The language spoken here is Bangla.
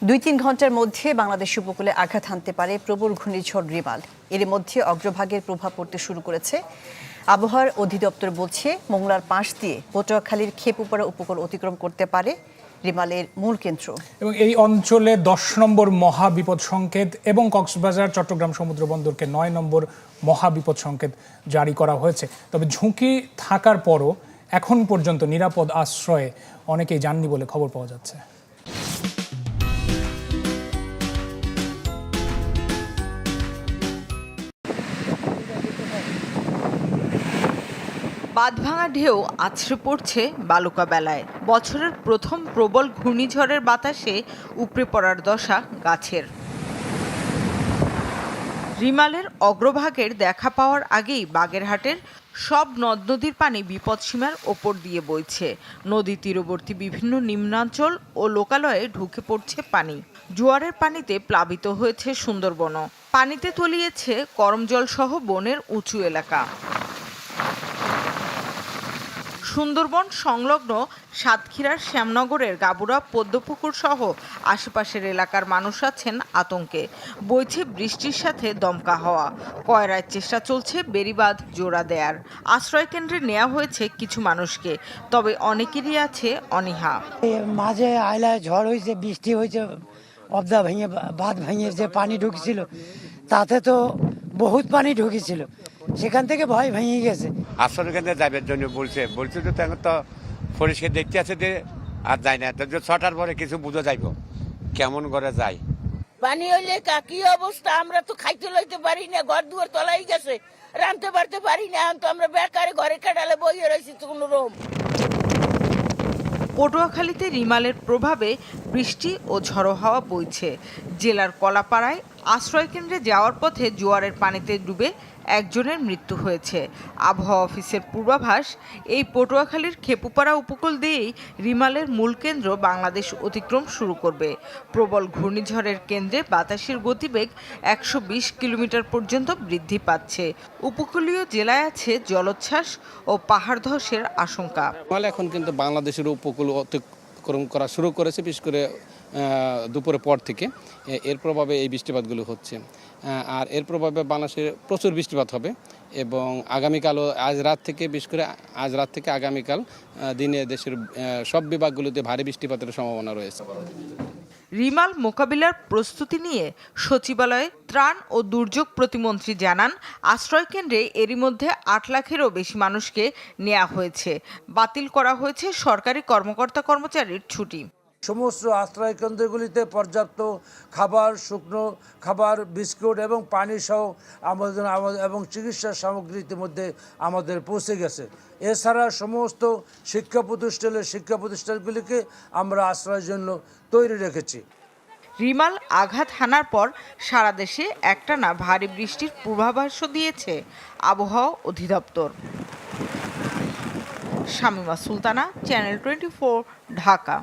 ২-৩ ঘন্টার মধ্যে বাংলাদেশ উপকূলে আঘাত হানতে পারে প্রবল ঘূর্ণিঝড় রিমাল। এর মধ্যে অগ্রভাগের প্রভাব পড়তে শুরু করেছে। আবহাওয়ার অধিদপ্তর বলছে মোংলার পাশ দিয়ে পটুয়াখালীর খেপুপাড়া উপকূল অতিক্রম করতে পারে রিমালের মূল কেন্দ্র। এবং এই অঞ্চলে ১০ নম্বর মহাবিপদ সংকেত এবং কক্সবাজার চট্টগ্রাম সমুদ্র বন্দরকে ৯ নম্বর মহাবিপদ সংকেত জারি করা হয়েছে। তবে ঝুঁকি থাকার পরও এখন পর্যন্ত নিরাপদ আশ্রয়ে অনেকেই যাননি বলে খবর পাওয়া যাচ্ছে। বাঁধভাঙা ঢেউ আছড়ে পড়ছে বালুকা বেলায়। বছরের প্রথম প্রবল ঘূর্ণিঝড়ের বাতাসে উপড়ে পড়ার দশা গাছের। রিমালের অগ্রভাগের দেখা পাওয়ার আগেই বাগেরহাটের সব নদ নদীর পানি বিপদসীমার ওপর দিয়ে বইছে। নদী তীরবর্তী বিভিন্ন নিম্নাঞ্চল ও লোকালয়ে ঢুকে পড়ছে পানি। জোয়ারের পানিতে প্লাবিত হয়েছে সুন্দরবনও। পানিতে তলিয়েছে করমজল সহ বনের উঁচু এলাকা। সুন্দরবন সংলগ্ন সাতক্ষীরার শ্যামনগরের গাবুরা পদ্মপুকুর সহ আশেপাশের এলাকার মানুষ আছেন আতঙ্কে। বইছে বৃষ্টির সাথে দমকা হাওয়া। কয়রায় চেষ্টা চলছে বেড়িবাঁধ জোড়া দেয়ার। আশ্রয় কেন্দ্রে নেওয়া হয়েছে কিছু মানুষকে, তবে অনেকেরই আছে অনীহা। মাঝে আইলায় ঝড় হয়েছে, বৃষ্টি হয়েছে, অবদা ভেঙে বাঁধ ভেঙে যে পানি ঢুকছিল তাতে তো বহুত পানি ঢুকেছিল, সেখান থেকে ভয় ভেঙে গেছে। আশ্রয় কেন্দ্রে যাবার জন্য বলছে তো এখন তো পরিষ্কার দেখতে আছে যে আর যায় না, তো ৬টার পরে কিছু বুঝে যাইব কেমন করে যায়। পানি হইলে কি অবস্থা, আমরা তো খাইতে লইতে পারি না, ঘর দুয়ার তলাই গেছে, রাঁধতে পারতে পারি না। এখন তো আমরা বেকারে ঘরে কাটালে বইয়ে রয়েছি কোনো রকম। পটুয়াখালীতে রিমালের প্রভাবে বৃষ্টি ও ঝড়ো হাওয়া বইছে। জেলার কলাপাড়ায় আশ্রয়কেন্দ্রে যাওয়ার পথে জোয়ারের পানিতে ডুবে একজনের মৃত্যু হয়েছে। আবহাওয়া অফিসের পূর্বাভাস, এই পটুয়াখালীর খেপুপাড়া উপকূল দিয়েই রিমালের মূল কেন্দ্র বাংলাদেশ অতিক্রম শুরু করবে। প্রবল ঘূর্ণিঝড়ের কেন্দ্রে বাতাসের গতিবেগ ১২০ কিলোমিটার পর্যন্ত বৃদ্ধি পাচ্ছে। উপকূলীয় জেলায় আছে জলোচ্ছ্বাস ও পাহাড় ধসের আশঙ্কা। এখন কিন্তু বাংলাদেশের উপকূল অতিক্রম করা শুরু করেছে, বিশেষ করে দুপুরের পর থেকে। এর প্রভাবে এই বৃষ্টিপাতগুলো হচ্ছে, আর এর প্রভাবে বাংলাদেশে প্রচুর বৃষ্টিপাত হবে এবং আগামীকালও বিশেষ করে আজ রাত থেকে আগামীকাল দিনে দেশের সব বিভাগগুলোতে ভারী বৃষ্টিপাতের সম্ভাবনা রয়েছে। রিমাল মোকাবিলার প্রস্তুতি নিয়ে সচিবালয়ে ত্রাণ ও দুর্যোগ প্রতিমন্ত্রী জানান, আশ্রয়কেন্দ্রে এরই মধ্যে ৮ লাখেরও বেশি মানুষকে নেওয়া হয়েছে। বাতিল করা হয়েছে সরকারি কর্মকর্তা কর্মচারীর ছুটি। সমস্ত আশ্রয় কেন্দ্রগুলিতে পর্যাপ্ত খাবার, শুকনো খাবার, বিস্কুট এবং পানি সহ আমাদের এবং চিকিৎসা সামগ্রী ইতিমধ্যে আমাদের পৌঁছে গেছে। এছাড়া সমস্ত শিক্ষা প্রতিষ্ঠানগুলিকে আমরা আশ্রয়ের জন্য তৈরি রেখেছি। রিমাল আঘাত হানার পর সারা দেশে একটানা ভারী বৃষ্টির পূর্বাভাসও দিয়েছে আবহাওয়া অধিদপ্তর। শামিমা সুলতানা, চ্যানেল 24, ঢাকা।